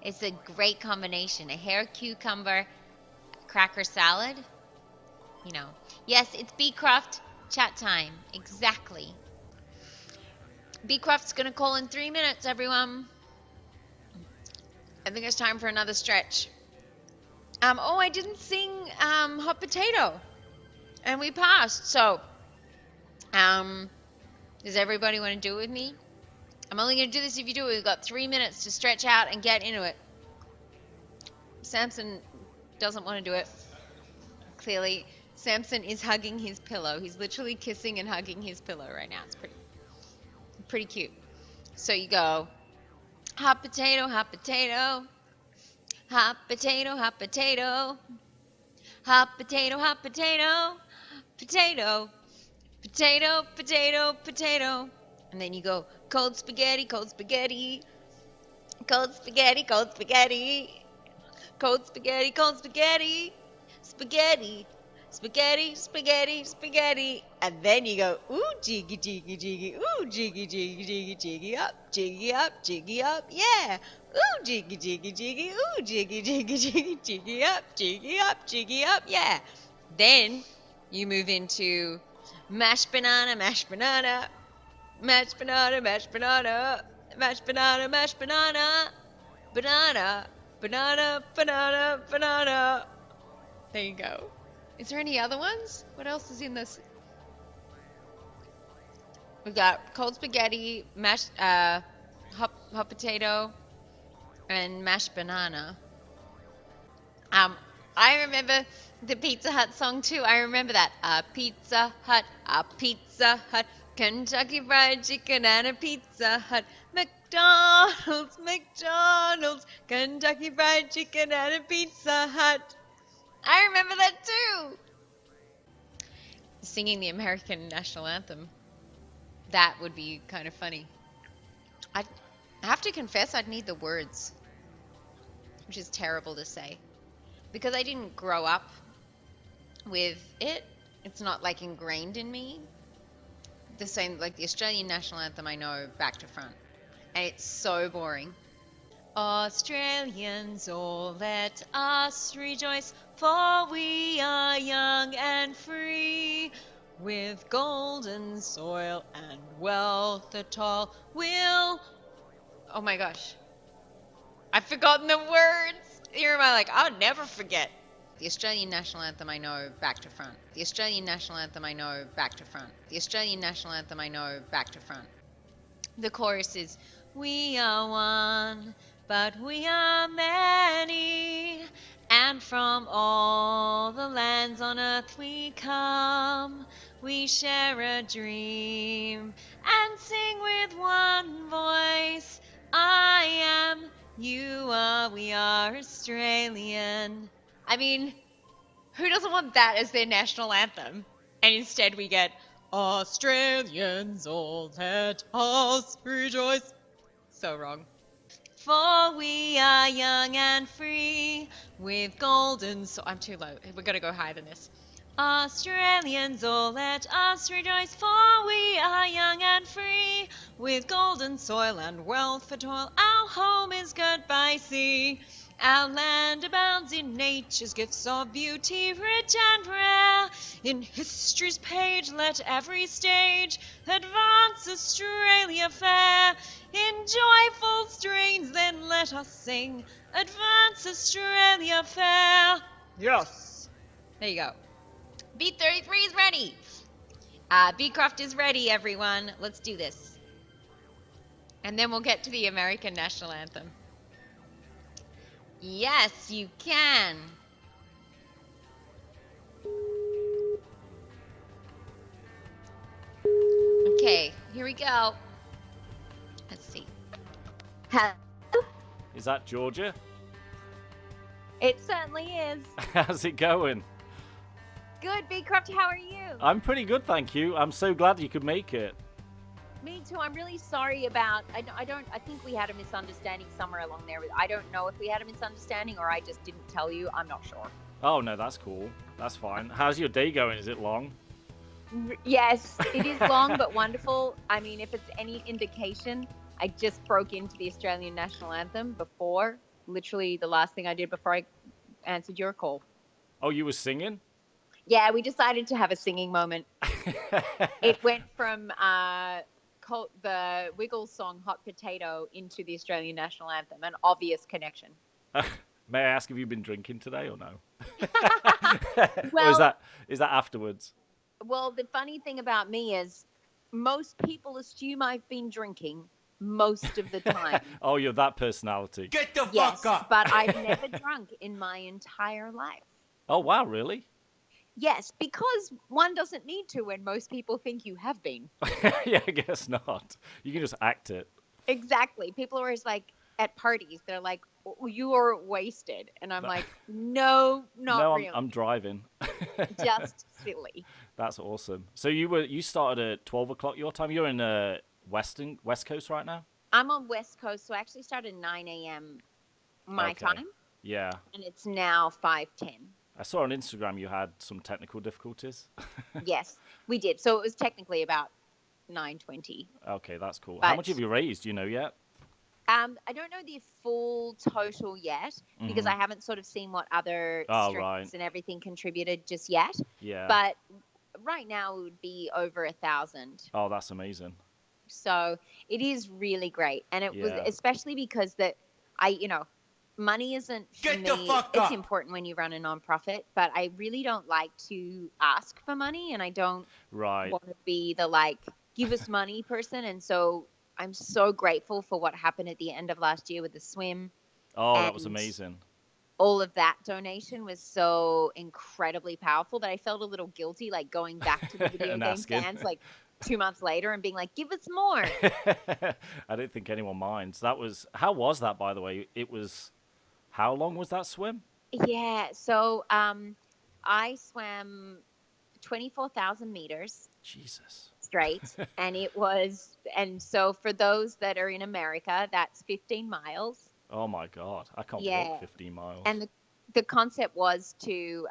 It's a great combination. A hair cucumber cracker salad. You know. Yes, it's Beecroft chat time. Exactly. Beecroft's going to call in 3 minutes, everyone. I think it's time for another stretch. I didn't sing Hot Potato. And we passed. So, does everybody want to do it with me? I'm only going to do this if you do it. We've got 3 minutes to stretch out and get into it. Samson doesn't want to do it. Clearly, Samson is hugging his pillow. He's literally kissing and hugging his pillow right now. It's pretty cute. So you go, hot potato, hot potato. Hot potato, hot potato. Hot potato, hot potato. Potato. Potato, potato, potato. And then you go, cold spaghetti, cold spaghetti. Cold spaghetti, cold spaghetti. Cold spaghetti, cold spaghetti. Spaghetti. Spaghetti, spaghetti, spaghetti. And then you go, ooh, jiggy, jiggy, jiggy. Ooh, jiggy, jiggy, jiggy, jiggy up, jiggy up, jiggy up. Yeah. Ooh, jiggy, jiggy, jiggy. Ooh, jiggy, jiggy, jiggy, jiggy up, jiggy up, jiggy up. Yeah. Then you move into mashed banana, mashed banana. Mashed banana, mashed banana. Mashed banana, mashed banana. Banana, banana, banana, banana. There you go. Is there any other ones? What else is in this? We've got cold spaghetti, mashed hot potato, and mashed banana. I remember the Pizza Hut song too. I remember that. A Pizza Hut, Kentucky Fried Chicken and a Pizza Hut. McDonald's, Kentucky Fried Chicken and a Pizza Hut. I remember that too. Singing the American national anthem. That would be kind of funny. I have to confess I'd need the words, which is terrible to say, because I didn't grow up with it. It's not like ingrained in me. The same, like the Australian national anthem I know back to front. And it's so boring. Australians, oh, let us rejoice, for we are young and free, with golden soil and wealth at all will... Oh my gosh. I've forgotten the words. Here am I like, I'll never forget. The Australian national anthem I know back to front. The Australian national anthem I know back to front. The Australian national anthem I know back to front. The chorus is, we are one, but we are many, and from all the lands on earth we come. We share a dream and sing with one voice. I am, you are, we are Australian. I mean, who doesn't want that as their national anthem? And instead we get, Australians, all let us rejoice. So wrong. For we are young and free, with golden soil. I'm too low. We're going to go higher than this. Australians, oh, let us rejoice, for we are young and free, with golden soil and wealth for toil. Our home is girt by sea. Our land abounds in nature's gifts of beauty, rich and rare. In history's page, let every stage advance Australia fair. In joyful strains, then let us sing, advance Australia fair. Yes. There you go. Beat 33 is ready. Beecroft is ready, everyone. Let's do this. And then we'll get to the American national anthem. Yes, you can. Okay, here we go. Let's see. Hello? Is that Georgia? It certainly is. How's it going? Good, Beecroft, how are you? I'm pretty good, thank you. I'm so glad you could make it. Me too. I'm really sorry about... I think we had a misunderstanding somewhere along there. I don't know if we had a misunderstanding or I just didn't tell you. I'm not sure. Oh, no, that's cool. That's fine. How's your day going? Is it long? Yes, it is long but wonderful. I mean, if it's any indication, I just broke into the Australian national anthem before literally the last thing I did before I answered your call. Oh, you were singing? Yeah, we decided to have a singing moment. It went from the Wiggles song "Hot Potato" into the Australian national anthem. An obvious connection. May I ask if you've been drinking today or no? Well, or is that afterwards? Well, the funny thing about me is most people assume I've been drinking most of the time. Oh, you're that personality. Get the Yes, fuck up. but I've never drunk in my entire life. Oh, wow, really? Yes, because one doesn't need to when most people think you have been. Yeah, I guess not. You can just act it. Exactly. People are always like, at parties, they're like, "Oh, you are wasted." And I'm like, no, not No, really. I'm driving. Just silly. That's awesome. So you started at 12 o'clock your time? You're in West Coast right now? I'm on West Coast, so I actually started 9 a.m. my Okay. time, Yeah. and it's now 5:10. I saw on Instagram you had some technical difficulties. Yes, we did. So it was technically about 9:20. Okay, that's cool. How But- much have you raised? Do you know yet? I don't know the full total yet because I haven't sort of seen what other Oh, streams right. and everything contributed just yet. Yeah. But right now it would be over 1,000. Oh, that's amazing. So it is really great, and it was Yeah. especially because money isn't for Get me. the fuck It's up. important when you run a nonprofit, but I really don't like to ask for money, and I don't Right. want to be the like give us money person. And so I'm so grateful for what happened at the end of last year with the swim. Oh, that was and amazing. All of that donation was so incredibly powerful that I felt a little guilty, like going back to the video And game asking. fans like 2 months later and being like, give us more. I don't think anyone minds. How was that, by the way? How long was that swim? Yeah. So I swam 24,000 meters Jesus. straight. And so for those that are in America, that's 15 miles. Oh my God. I can't Yeah. walk 15 miles. And the concept was to,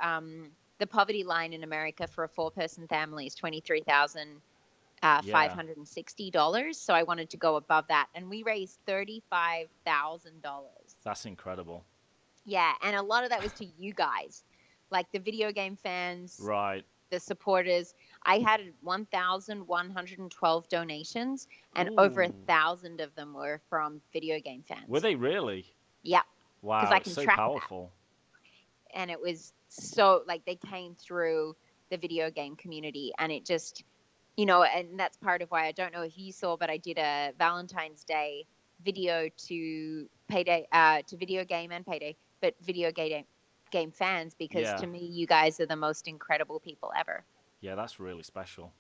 the poverty line in America for a 4-person family is $23,560. So I wanted to go above that. And we raised $35,000. That's incredible. Yeah. And a lot of that was to you guys, like the video game fans, Right. the supporters. I had 1,112 donations, and over Ooh. 1,000 of them were from video game fans. Were they really? Yeah. Wow. I It's can so track that. powerful. And it was so like they came through the video game community, and it just, and that's part of why I don't know if you saw, but I did a Valentine's Day video to Payday, to video game and Payday, but video game fans, because Yeah. to me, you guys are the most incredible people ever. Yeah, that's really special.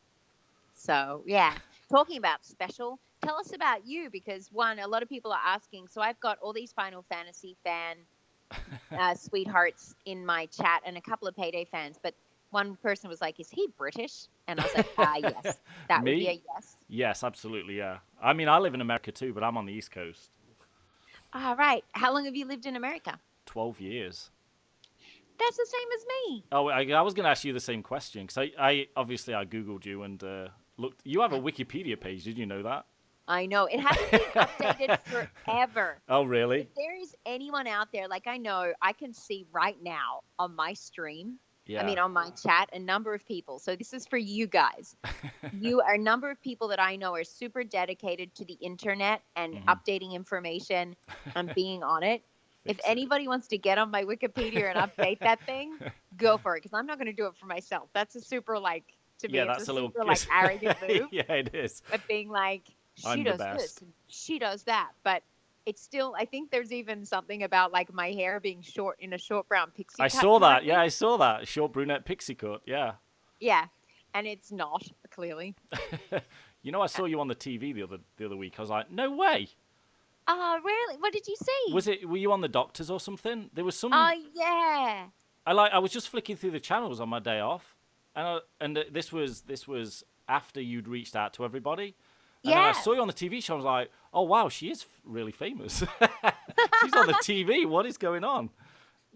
So, yeah. Talking about special, tell us about you, because a lot of people are asking. So I've got all these Final Fantasy fan sweethearts in my chat and a couple of Payday fans, but one person was like, is he British? And I was like, yes. That Me? would be a yes. Yes, absolutely, yeah. I mean, I live in America too, but I'm on the East Coast. All right. How long have you lived in America? 12 years. That's the same as me. Oh, I was going to ask you the same question, because I obviously I Googled you and looked. You have a Wikipedia page, did you know that? I know. It hasn't been updated forever. Oh, really? If there is anyone out there, like I know, I can see right now on my stream, Yeah. I mean, on my chat, a number of people. So this is for you guys. You are a number of people that I know are super dedicated to the internet and updating information and being on it. If Fix it. anybody wants to get on my Wikipedia and update that thing, go for it, because I'm not going to do it for myself. That's a super, to me, Yeah, it's that's a a little super, arrogant move. Yeah, it is. Of being like, I'm she the does this, best. and she does that. But it's still, I think there's even something about like my hair being short in a short brown pixie I cut saw that. currently. Yeah, I saw that. Short brunette pixie cut. Yeah. Yeah, and it's not, clearly. You know, I saw you on the TV the other week. I was like, no way. Oh, really? What did you see? Were you on the Doctors or something? There was some. Oh, yeah. I was just flicking through the channels on my day off, and this was after you'd reached out to everybody. And then I Yeah. saw you on the TV show. I was like, oh wow, she is really famous. She's on the TV. What is going on?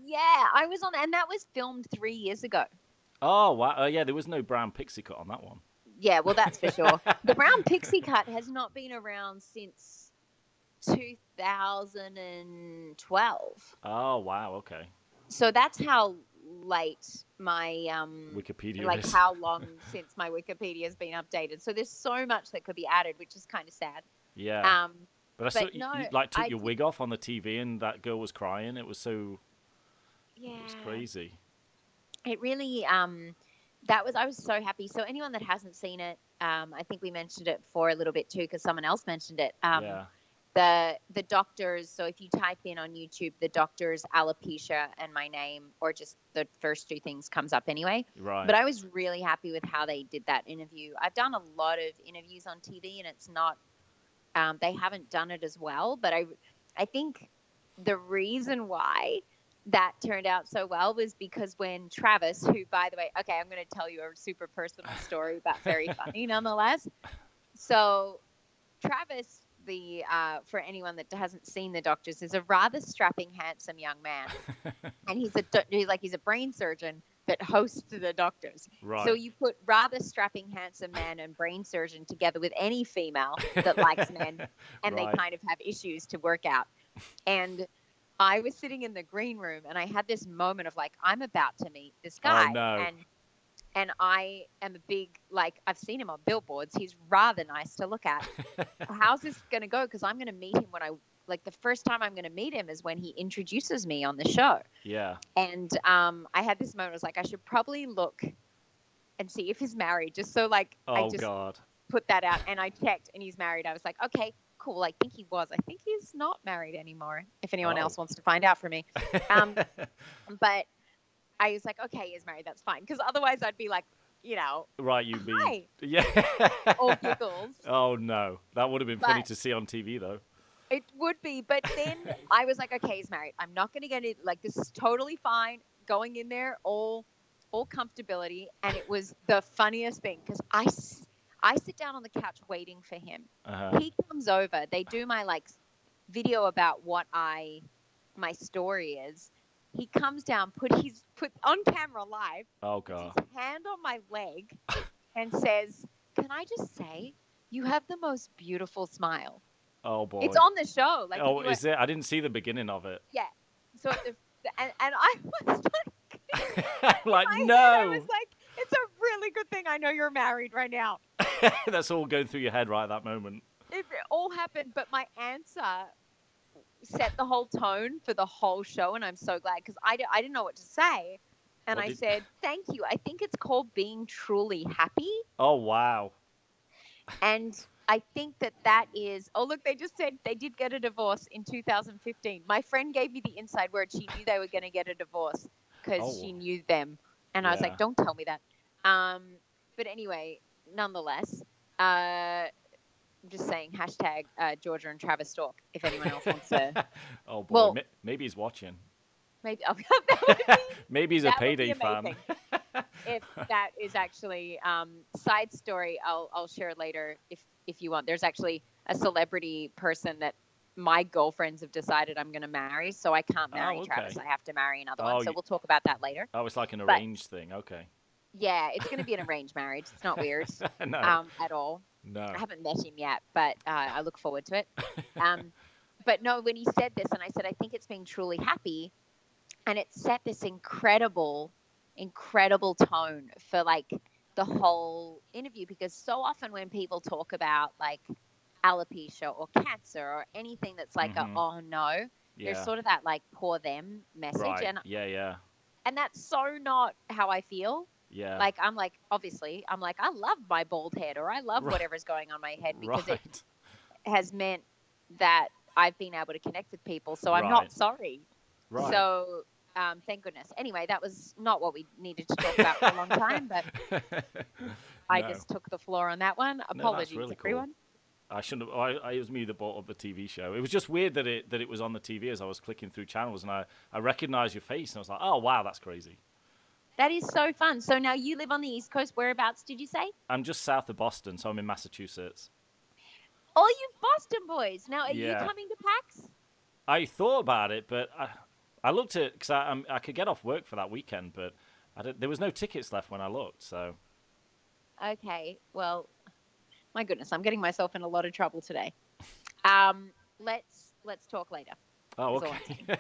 Yeah, I was on, and that was filmed 3 years ago. Oh wow, yeah, there was no brown pixie cut on that one. Yeah, well, that's for sure. The brown pixie cut has not been around since 2012. Oh wow, okay. So that's how late my Wikipedia like is. how long since my Wikipedia has been updated. So there's so much that could be added, which is kind of sad. Yeah. Um, But I saw but no, you like took I your wig off on the TV and that girl was crying. It was so it was yeah, crazy. it really I was so happy. So anyone that hasn't seen it, I think we mentioned it before a little bit too because someone else mentioned it. Yeah. The doctors, so if you type in on YouTube the doctors alopecia and my name, or just the first two things comes up anyway. Right. But I was really happy with how they did that interview. I've done a lot of interviews on TV and it's not they haven't done it as well, but I think the reason why that turned out so well was because when Travis, who by the way, okay, I'm going to tell you a super personal story, but very funny nonetheless. So Travis, the for anyone that hasn't seen the doctors, is a rather strapping, handsome young man, and he's a brain surgeon that hosts the doctors. Right. So you put rather strapping, handsome man and brain surgeon together with any female that likes men, and Right. they kind of have issues to work out. And I was sitting in the green room, and I had this moment of like, I'm about to meet this guy, Oh no. and I am a big, like, I've seen him on billboards. He's rather nice to look at. How's this going to go? Because I'm going to meet him the first time I'm going to meet him is when he introduces me on the show. Yeah. And I had this moment. I was like, I should probably look and see if he's married, just so like I Oh just God. put that out. And I checked, and he's married. I was like, okay, cool. I think he was. I think he's not married anymore. If anyone else wants to find out for me, but I was like, okay, he's married. That's fine. Because otherwise, I'd be like, Right, you'd be. hi, Yeah. all giggles. Oh no, that would have been funny to see on TV though. It would be, but then I was like, okay, he's married. I'm not going to get it. Like, this is totally fine. Going in there, all comfortability, and it was the funniest thing because I sit down on the couch waiting for him. Uh-huh. He comes over. They do my like video about what my story is. He comes down, put on camera live. Oh puts God. his hand on my leg, and says, "Can I just say, you have the most beautiful smile." Oh boy. It's on the show. Like, Oh, is it? I didn't see the beginning of it. Yeah. So and I was like in my no. head, I was like, it's a really good thing I know you're married right now. That's all going through your head right at that moment. It all happened, but my answer set the whole tone for the whole show, and I'm so glad because I didn't know what to say, and I said, "Thank you. I think it's called being truly happy." Oh wow. And I think that is. Oh look, they just said they did get a divorce in 2015. My friend gave me the inside word. She knew they were going to get a divorce because she knew them, and I was like, "Don't tell me that." But anyway, nonetheless, I'm just saying hashtag Georgia and Travis Stalk if anyone else wants to. Oh boy, Well, maybe he's watching. Maybe maybe he's a Payday fan. If that is actually side story, I'll share later if you want. There's actually a celebrity person that my girlfriends have decided I'm going to marry, so I can't marry Travis. I have to marry another one. So we'll talk about that later. Oh, it's like an arranged thing. Okay. Yeah, it's going to be an arranged marriage. It's not weird no. At all. No. I haven't met him yet, but I look forward to it. But no, when he said this, and I said, I think it's being truly happy, and it set this incredible tone for like the whole interview, because so often when people talk about like alopecia or cancer or anything that's like oh no, there's sort of that like poor them message. Right. And and that's so not how I feel. Yeah. Like I'm like, obviously I'm like, I love my bald head, or I love whatever's going on my head, because it has meant that I've been able to connect with people, so I'm not sorry. Right. So thank goodness. Anyway, that was not what we needed to talk about for a long time, but I just took the floor on that one. Apologies, really everyone. Cool. I shouldn't have. It was me that brought up the TV show. It was just weird that it was on the TV as I was clicking through channels, and I recognized your face, and I was like, oh wow, that's crazy. That is so fun. So now you live on the East Coast. Whereabouts did you say? I'm just south of Boston, so I'm in Massachusetts. Oh, you Boston boys. Now, are you coming to PAX? I thought about it, but I looked at, because I could get off work for that weekend, but there was no tickets left when I looked, so. Okay, well, my goodness, I'm getting myself in a lot of trouble today. let's talk later. Oh, is all I'm okay. saying.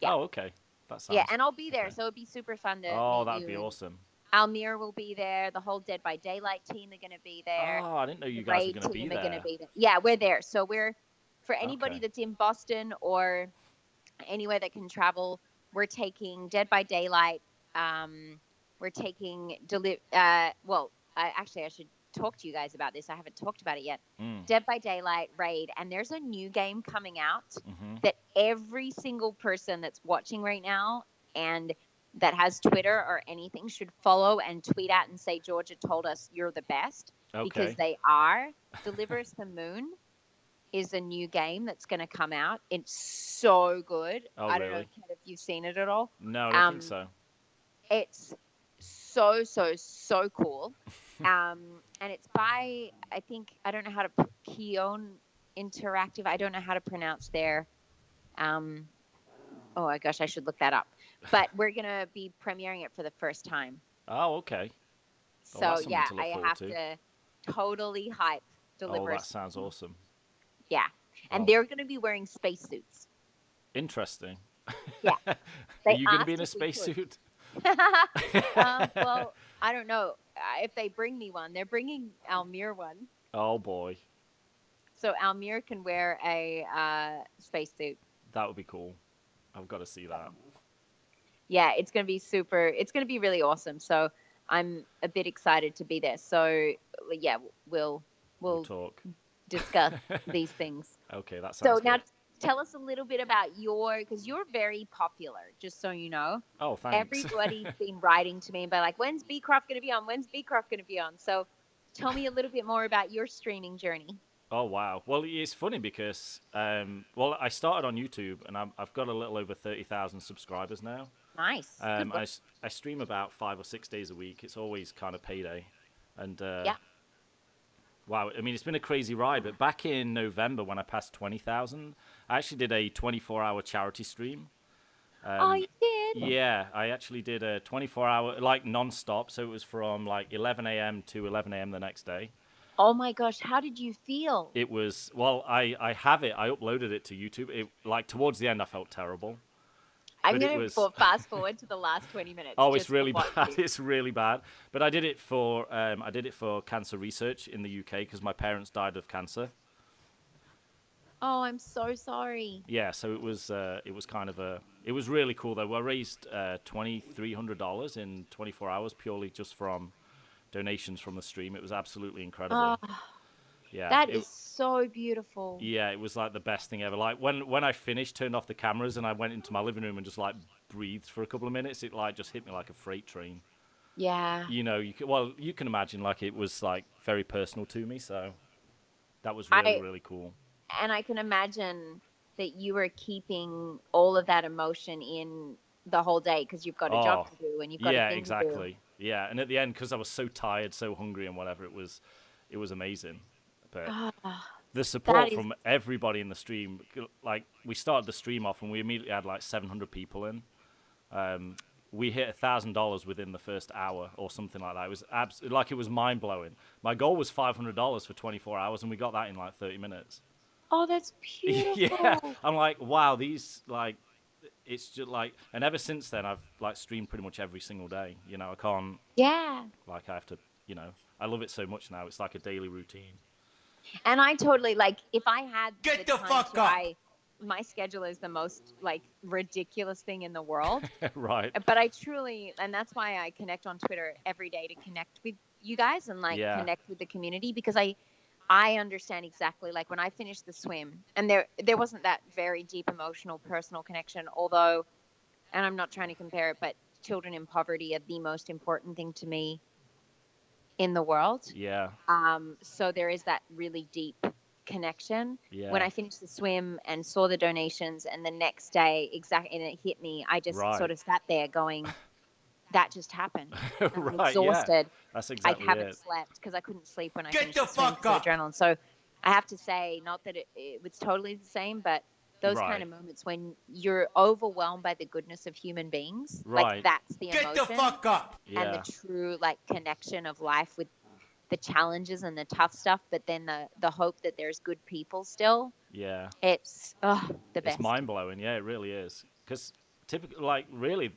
Yeah. Oh, okay. That sounds. Yeah, and I'll be there, okay. so it'd be super fun to Oh, meet that'd you. be And awesome. Almir will be there. The whole Dead by Daylight team are going to be there. Oh, I didn't know The you guys were Raid going to be team are going to there. be there. Yeah, we're there. So for anybody Okay. that's in Boston or anywhere that can travel, we're taking Dead by Daylight. We're taking I should talk to you guys about this. I haven't talked about it yet. Dead by Daylight, Raid, and there's a new game coming out that every single person that's watching right now and that has Twitter or anything should follow and tweet at and say, Georgia told us you're the best, because Okay. they are. Deliver Us the Moon is a new game that's going to come out. It's so good. Oh, I don't know, really? Kat, if you've seen it at all. No, I don't think so. It's so cool. And it's by, I don't know how to, Keon Interactive. I don't know how to pronounce their, oh my gosh, I should look that up. But we're going to be premiering it for the first time. Oh, okay. So, that's something yeah, to look I forward have to. to totally hype Deliver Oh, Us. that sounds awesome. Yeah. And they're going to be wearing spacesuits. Interesting. Yeah. Are you going to be in a spacesuit? Well, I don't know if they bring me one. They're bringing Almir one. Oh, boy. So Almir can wear a spacesuit. That would be cool. I've got to see that. Yeah, it's going to be super. It's going to be really awesome. So I'm a bit excited to be there. So yeah, we'll talk. discuss these things. Okay, that sounds so good. Now tell us a little bit about because you're very popular, just so you know. Oh, thanks. Everybody's been writing to me and be like, when's Beecroft going to be on? When's Beecroft going to be on? So tell me a little bit more about your streaming journey. Oh, wow. Well, it's funny because, I started on YouTube and I've got a little over 30,000 subscribers now. Nice. I stream about 5 or 6 days a week. It's always kind of payday. And yeah. Wow, I mean, it's been a crazy ride, but back in November when I passed 20,000, I actually did a 24-hour charity stream. Oh, you did? Yeah, I actually did a 24-hour, like, non-stop, so it was from, like, 11 a.m. to 11 a.m. the next day. Oh, my gosh, how did you feel? It was, well, I have it, I uploaded it to YouTube. Towards the end, I felt terrible. I'm going to fast forward to the last 20 minutes. Oh, it's really bad. It's really bad. But I did it for cancer research in the UK because my parents died of cancer. Oh, I'm so sorry. Yeah, so it was it was really cool though. I raised $2,300 in 24 hours purely just from donations from the stream. It was absolutely incredible. Yeah, that is so beautiful. Yeah, it was like the best thing ever. Like when I finished, turned off the cameras, and I went into my living room and just like breathed for a couple of minutes. It like just hit me like a freight train. Yeah. You know, you can imagine like it was like very personal to me. So that was really cool. And I can imagine that you were keeping all of that emotion in the whole day because you've got a job to do and you've got a thing exactly. to do. Yeah, and at the end, because I was so tired, so hungry, and whatever, it was amazing. But the support from everybody in the stream, like we started the stream off and we immediately had like 700 people in. We hit $1,000 within the first hour or something like that. It was it was mind blowing. My goal was $500 for 24 hours, and we got that in like 30 minutes. Oh, that's beautiful. Yeah, I'm like, wow, these like, it's just like, and ever since then I've like streamed pretty much every single day. You know, I can't. Yeah. Like I have to, you know, I love it so much now. It's like a daily routine. And I totally, like, if I had Get the fuck up. My schedule is the most, like, ridiculous thing in the world. Right. But I truly, and that's why I connect on Twitter every day to connect with you guys and, like, connect with the community, because I understand exactly, like, when I finished the swim, and there wasn't that very deep emotional, personal connection, although, and I'm not trying to compare it, but children in poverty are the most important thing to me in the world. Yeah. So there is that really deep connection. Yeah. When I finished the swim and saw the donations, and the next day, and it hit me, I just sort of sat there going, that just happened. I'm exhausted. Yeah. That's exactly I haven't slept because I couldn't sleep when I Get finished the swim fuck for up. adrenaline. So I have to say, not that it was totally the same, but those kind of moments when you're overwhelmed by the goodness of human beings, like that's the emotion. Get the fuck up. Yeah. And the true like connection of life with the challenges and the tough stuff, but then the hope that there's good people still. Yeah. It's the It's best. mind blowing. Yeah, it really is. Because typically, like, really,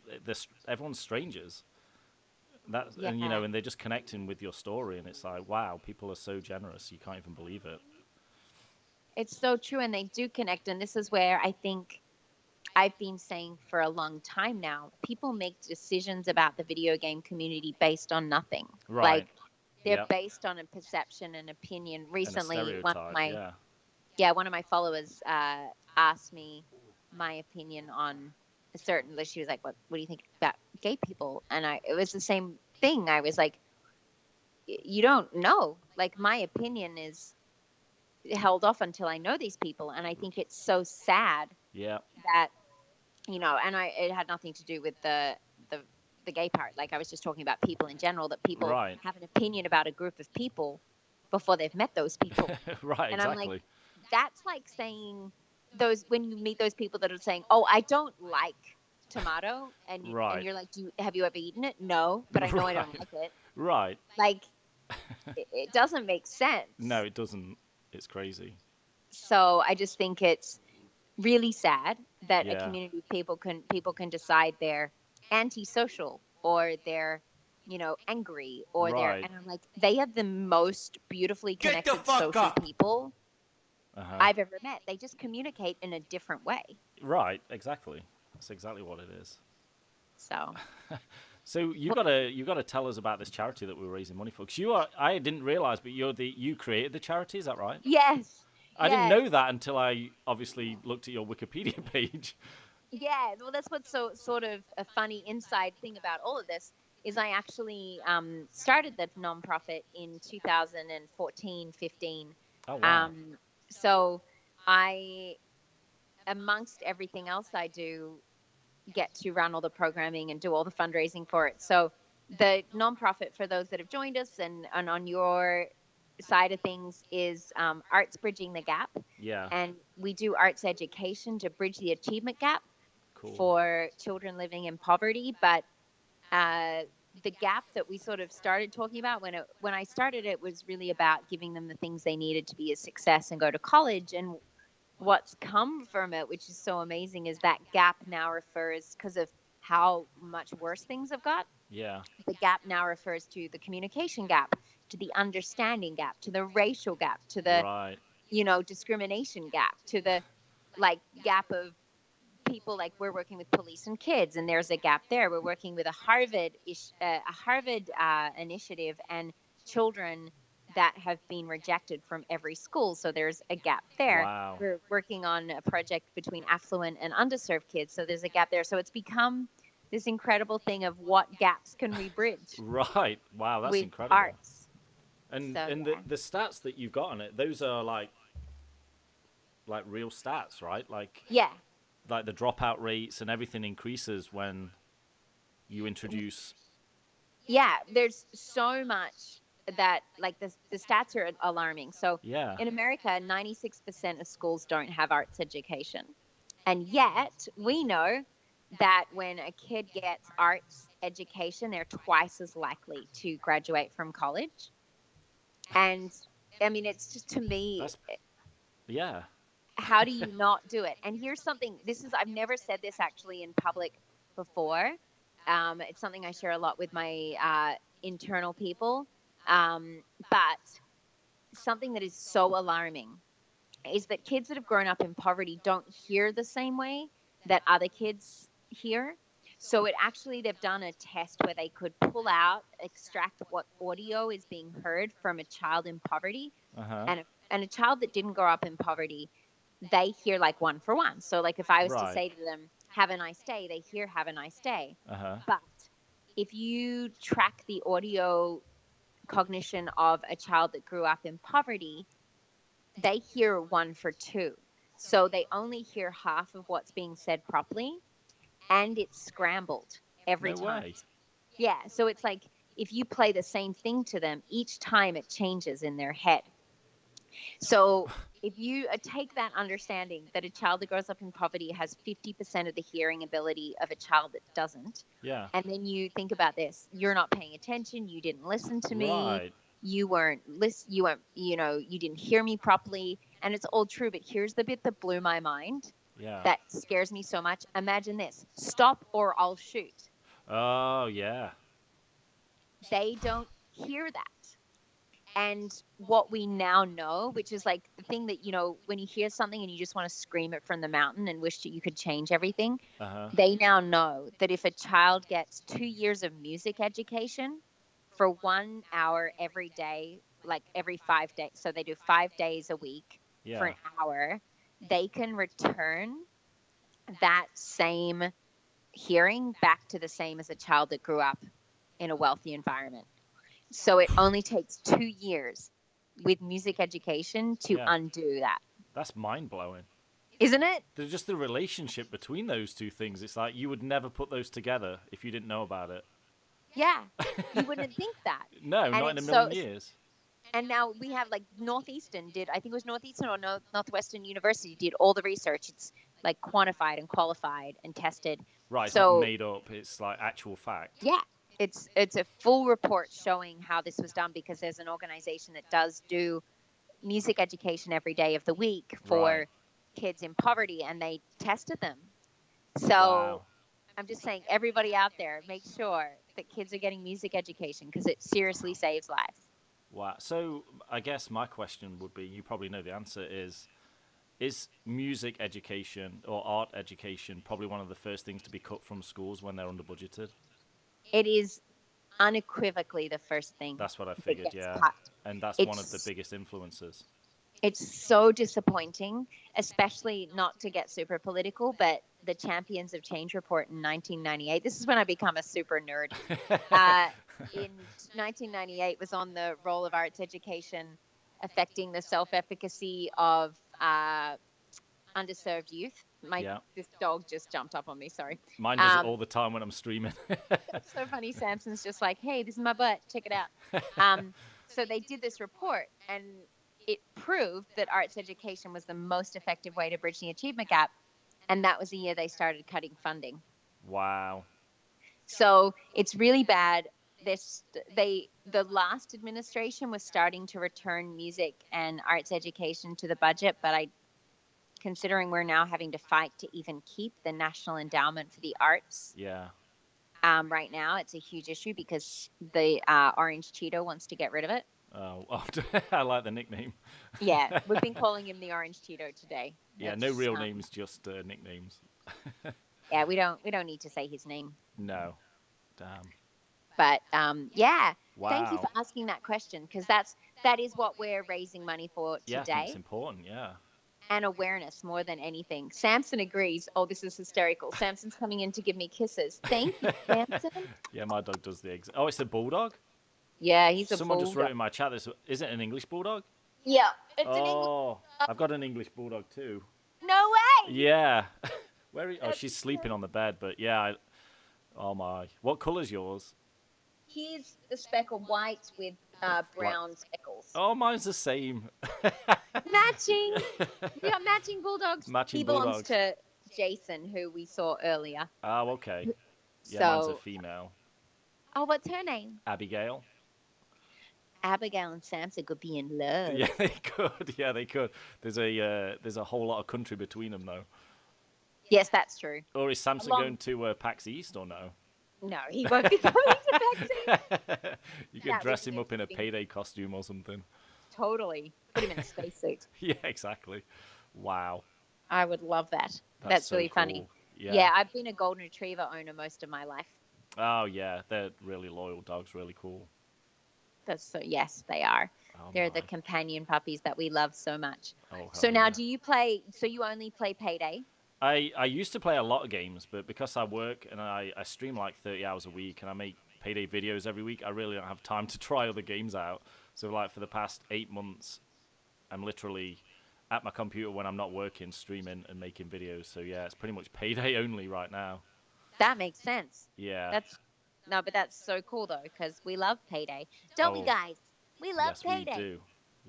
everyone's strangers. And Yeah. and they're just connecting with your story, and it's like, wow, people are so generous, you can't even believe it. It's so true, and they do connect. And this is where I think I've been saying for a long time now, people make decisions about the video game community based on nothing. Like, Right. they're Yep. based on a perception and opinion. And a Recently, stereotype. Yeah. one of my followers asked me my opinion on a certain. She was like, "What do you think about gay people?" And it was the same thing. I was like, "You don't know. Like, my opinion is held off until I know these people." And I think it's so sad Yeah. that and it had nothing to do with the the gay part. Like, I was just talking about people in general, that people Right. have an opinion about a group of people before they've met those people. Right. And I'm like, Exactly. that's like saying those when you meet those people that are saying, "Oh, I don't like tomato," and Right. you're like, have you ever eaten it? No, but I know I don't Right. like it. Right. Like, it doesn't make sense. No, it doesn't. It's crazy. So I just think it's really sad that a Yeah. community of people can decide they're antisocial, or they're angry, or Right. and I'm like, they have the most beautifully Get the connected fuck social up. people Uh-huh. I've ever met. They just communicate in a different way. Right. Exactly. That's exactly what it is. So So you gotta tell us about this charity that we're raising money for. Because I didn't realize, but you created the charity. Is that right? yes, I didn't yes, know that until I obviously looked at your Wikipedia page. yeah. Well, that's what's so sort of a funny inside thing about all of this is I actually started the nonprofit in 2014, 15. Oh wow. So I, amongst everything else I do, get to run all the programming and do all the fundraising for it. So the nonprofit, for those that have joined us and on your side of things, is Arts Bridging the Gap. Yeah. And we do arts education to bridge the achievement gap Cool. for children living in poverty. But the gap that we sort of started talking about when I started, it was really about giving them the things they needed to be a success and go to college. And what's come from it, which is so amazing, is that gap now refers, because of how much worse things have got, Yeah. the gap now refers to the communication gap, to the understanding gap, to the racial gap, to the Right. discrimination gap, to the gap of people. Like, we're working with police and kids, and there's a gap there. We're working with a Harvard initiative and children that have been rejected from every school. So there's a gap there. Wow. We're working on a project between affluent and underserved kids. So there's a gap there. So it's become this incredible thing of what gaps can we bridge Right. Wow, that's with incredible. arts. And So, and yeah. the stats that you've got on it, those are like real stats, right? Like Yeah. the dropout rates and everything increases when you introduce. Yeah, there's so much that, like, the stats are alarming. So Yeah. in America, 96% of schools don't have arts education. And yet we know that when a kid gets arts education, they're twice as likely to graduate from college. And I mean, it's just, to me, That's yeah. how do you not do it? And here's something, I've never said this actually in public before. It's something I share a lot with my internal people. But something that is so alarming is that kids that have grown up in poverty don't hear the same way that other kids hear. So they've done a test where they could extract what audio is being heard from a child in poverty, Uh-huh. and a child that didn't grow up in poverty, they hear like one for one. So, like, if I was to Right. say to them, "Have a nice day," they hear "Have a nice day." Uh-huh. But if you track the audio cognition of a child that grew up in poverty, they hear one for two. So they only hear half of what's being said properly, and it's scrambled every No time. way. Yeah. So it's like, if you play the same thing to them, each time it changes in their head. So if you take that understanding that a child that grows up in poverty has 50% of the hearing ability of a child that doesn't, Yeah. and then you think about this: you're not paying attention, you didn't listen to me, Right. you weren't you didn't hear me properly, and it's all true. But here's the bit that blew my mind. Yeah. That scares me so much. Imagine this: stop or I'll shoot. Oh yeah. They don't hear that. And what we now know, which is like the thing that, when you hear something and you just want to scream it from the mountain and wish that you could change everything, they now know that if a child gets 2 years of music education for 1 hour every day, like every 5 days, so they do 5 days a week for an hour, they can return that same hearing back to the same as a child that grew up in a wealthy environment. So it only takes 2 years with music education to undo that. That's mind-blowing. Isn't it? There's just the relationship between those two things. It's like you would never put those together if you didn't know about it. Yeah. You wouldn't think that. No, and not in a million years. And now we have like Northeastern did, I think it was Northeastern or Northwestern University did all the research. It's like quantified and qualified and tested. Right, it's not made up. It's like actual fact. Yeah. It's a full report showing how this was done, because there's an organization that does do music education every day of the week for kids in poverty, and they tested them. So I'm just saying, everybody out there, make sure that kids are getting music education, because it seriously saves lives. Wow. So I guess my question would be, you probably know the answer, is music education or art education probably one of the first things to be cut from schools when they're under budgeted? It is unequivocally the first thing. That's what I figured, yeah. Cut. And that's one of the biggest influences. It's so disappointing, especially, not to get super political, but the Champions of Change report in 1998. This is when I become a super nerd. In 1998 was on the role of arts education affecting the self-efficacy of underserved youth. This dog just jumped up on me, sorry. Mine does it all the time when I'm streaming. It's so funny. Samson's just like, hey, this is my butt, check it out. So they did this report, and it proved that arts education was the most effective way to bridge the achievement gap, and that was the year they started cutting funding. Wow. So it's really bad. The last administration was starting to return music and arts education to the budget, but considering we're now having to fight to even keep the National Endowment for the Arts. Yeah. Right now, it's a huge issue because the Orange Cheeto wants to get rid of it. Oh, I like the nickname. Yeah, we've been calling him the Orange Cheeto today. Yeah, no real names, just nicknames. Yeah, we don't need to say his name. No. Damn. But yeah, wow. Thank you for asking that question, because that is what we're raising money for today. Yeah, I think it's important, yeah. And awareness more than anything. Samson agrees. Oh, this is hysterical. Samson's coming in to give me kisses. Thank you, Samson. Yeah, my dog does the eggs. Oh, it's a bulldog? Yeah, he's a Someone bulldog. just wrote in my chat, is it an English bulldog? Yeah, it's an English bulldog. I've got an English bulldog too. No way! Yeah. She's sleeping on the bed, but yeah. Oh my. What colour's yours? He's the speckled white with brown speckles. Oh, mine's the same. Matching. We got matching bulldogs. Matching he belongs to Jason, who we saw earlier. Oh, okay. Yeah, mine's a female. Oh, what's her name? Abigail. Abigail and Samson could be in love. Yeah, they could. Yeah, they could. There's a whole lot of country between them, though. Yes, that's true. Or is Samson going to PAX East or no? No, he won't be going to PAX East. You could dress him up in a Payday costume or something. Totally. Put him in a spacesuit. Yeah, exactly. Wow. I would love that. That's really cool. funny. Yeah, I've been a golden retriever owner most of my life. Oh, yeah. They're really loyal dogs. Really cool. Yes, they are. Oh, They're the companion puppies that we love so much. Oh, so now do you play, so you only play Payday? I used to play a lot of games, but because I work and I stream like 30 hours a week and I make Payday videos every week, I really don't have time to try other games out. So like for the past 8 months, I'm literally at my computer when I'm not working, streaming and making videos. So yeah, it's pretty much Payday only right now. That makes sense. Yeah. But that's so cool though, because we love Payday. Don't we, guys? We love Payday. Yes, we do.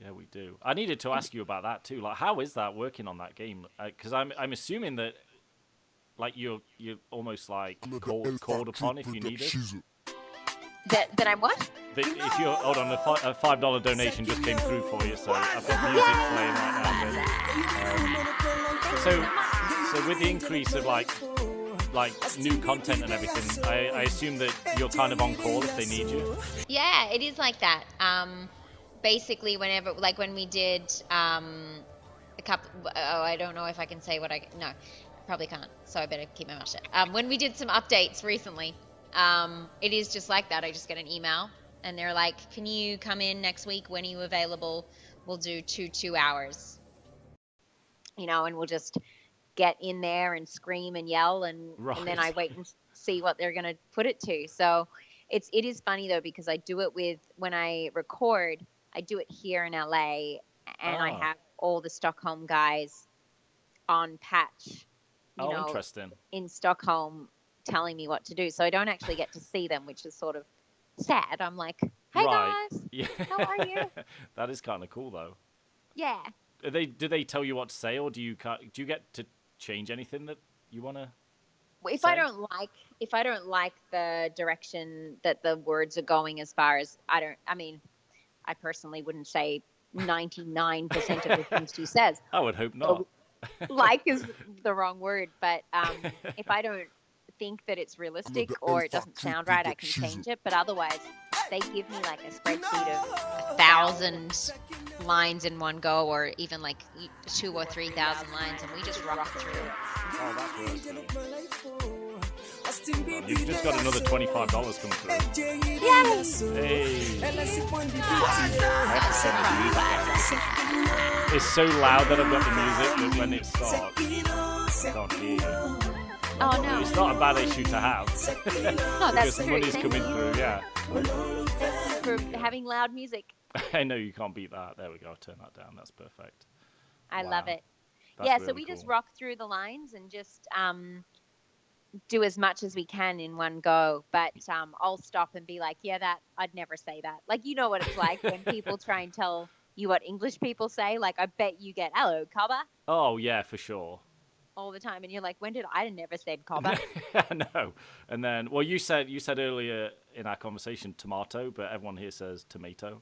Yeah, we do. I needed to ask you about that too. Like, how is that working on that game? Because I'm assuming that, like, you're almost like called upon if you need it. That I'm what? if you're hold on, a $5 donation just came through for you, so I've got music playing right now. So with the increase of like new content and everything, I assume that you're kind of on call if they need you. Yeah, it is like that. Basically, whenever, like when we did a couple, I don't know if I can say no, probably can't, so I better keep my mouth shut. When we did some updates recently, it is just like that. I just get an email and they're like, can you come in next week? When are you available? We'll do 2 hours, and we'll just get in there and scream and yell, and then I wait and see what they're going to put it to. So it is funny though, because I do it when I record, I do it here in LA, and I have all the Stockholm guys on patch, interesting, in Stockholm telling me what to do. So I don't actually get to see them, which is sort of sad. I'm like, hey guys, how are you? That is kind of cool though. Yeah. Do they tell you what to say, or do you get to change anything that you want to? If I don't like the direction that the words are going, as far as I personally wouldn't say 99% of the things she says. I would hope not. Like is the wrong word, but if I don't think that it's realistic or it doesn't sound right, I can change it. But otherwise, they give me like a spreadsheet of 1,000 lines in one go, or even like 2,000 or 3,000 lines, and we just rock through it. Oh, that's really cool. You've just got another $25 come through. Yes! Hey! It's so loud that I've got the music, but when it starts, I can't hear you. Oh no! It's not a bad issue to have. No, that's because money's coming through. Yeah. For having loud music. I know you can't beat that. There we go. Turn that down. That's perfect. I love it. That's really so we cool. just rock through the lines and just do as much as we can in one go. But I'll stop and be like, I'd never say that. Like, you know what it's like when people try and tell you what English people say. Like, I bet you get hello, cobber. Oh yeah, for sure. All the time, and you're like, when did I never said cobber? No. And then, well, you said earlier in our conversation tomato, but everyone here says tomato.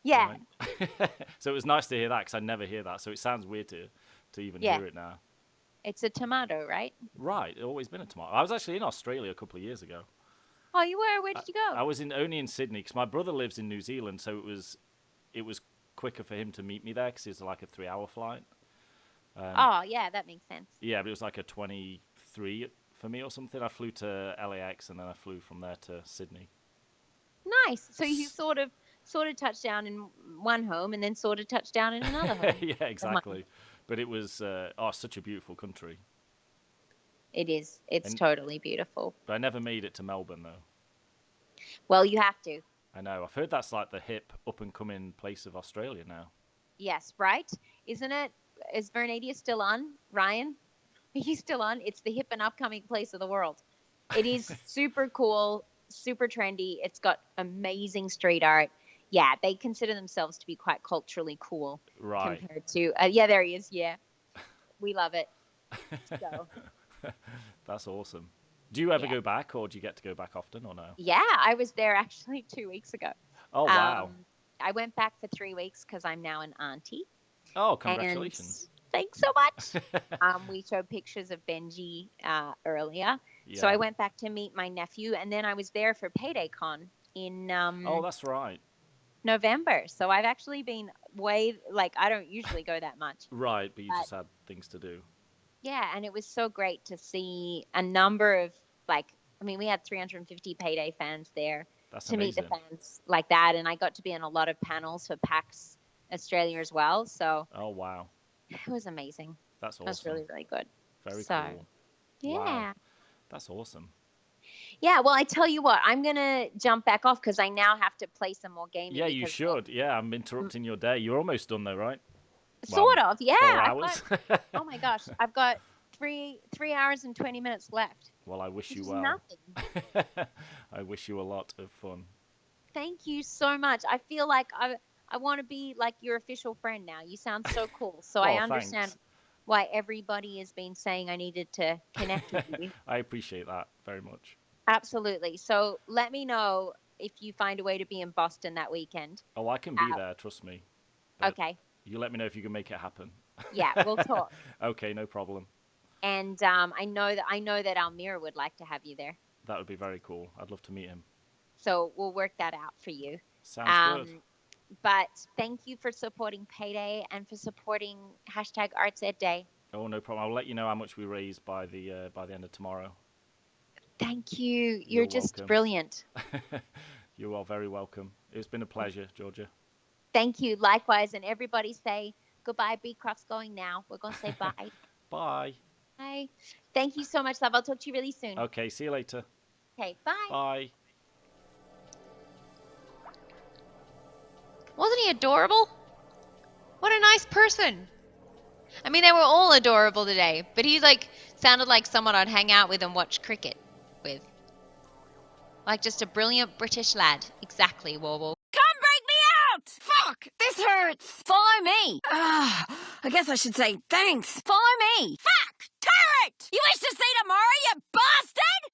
Yeah. Right? So it was nice to hear that, because I never hear that. So it sounds weird to even hear it now. It's a tomato, right? Right. It's always been a tomato. I was actually in Australia a couple of years ago. Oh, you were? Where did you go? I was only in Sydney, because my brother lives in New Zealand, so it was quicker for him to meet me there, because it's like a 3-hour flight. Yeah, that makes sense. Yeah, but it was like a 23 for me or something. I flew to LAX, and then I flew from there to Sydney. Nice. So you sort of touched down in one home and then sort of touched down in another home. Yeah, exactly. But it was such a beautiful country. It is. It's totally beautiful. But I never made it to Melbourne, though. Well, you have to. I know. I've heard that's like the hip, up-and-coming place of Australia now. Yes, right? Isn't it? Is Vernadia still on, Ryan? He's still on. It's the hip and upcoming place of the world. It is super cool, super trendy. It's got amazing street art. Yeah, they consider themselves to be quite culturally cool. Right. Compared to, there he is. Yeah. We love it. So. That's awesome. Do you ever go back, or do you get to go back often, or no? Yeah, I was there actually 2 weeks ago. Oh, wow. I went back for 3 weeks because I'm now an auntie. Oh, congratulations. And thanks so much. We showed pictures of Benji earlier. Yeah. So I went back to meet my nephew, and then I was there for Payday Con in oh, that's right. November. So I've actually been I don't usually go that much. Right, but you just had things to do. Yeah, and it was so great to see a number of, we had 350 Payday fans there. That's to amazing. meet the fans like that, and I got to be in a lot of panels for PAX Australia as well. So oh, wow. It was amazing. That's awesome. It was really, really good. Very cool. Yeah. Wow. That's awesome. Yeah, well, I tell you what, I'm going to jump back off because I now have to play some more gaming. Yeah, you should. Yeah, I'm interrupting your day. You're almost done though, right? Sort of, yeah. 4 hours. Oh my gosh, I've got 3 hours and 20 minutes left. Well, I wish you well. Nothing. I wish you a lot of fun. Thank you so much. I feel like I want to be like your official friend now. You sound so cool. So I understand why everybody has been saying I needed to connect with you. I appreciate that very much. Absolutely. So let me know if you find a way to be in Boston that weekend. Oh, I can be there, trust me. But okay. You let me know if you can make it happen. Yeah, we'll talk. Okay, no problem. And I know that Almira would like to have you there. That would be very cool. I'd love to meet him. So we'll work that out for you. Sounds good. But thank you for supporting Payday and for supporting #ArtsEdDay. Oh, no problem. I'll let you know how much we raise by the end of tomorrow. Thank you. You're just welcome. Brilliant. You are very welcome. It's been a pleasure, Georgia. Thank you. Likewise. And everybody say goodbye. Beecroft's going now. We're going to say bye. Bye. Bye. Thank you so much, love. I'll talk to you really soon. Okay. See you later. Okay. Bye. Bye. Wasn't he adorable? What a nice person. I mean, they were all adorable today, but he sounded like someone I'd hang out with and watch cricket with. Like just a brilliant British lad. Exactly, Warble. Come break me out! Fuck! This hurts! Follow me! I guess I should say thanks. Follow me! Fuck! Turret! You wish to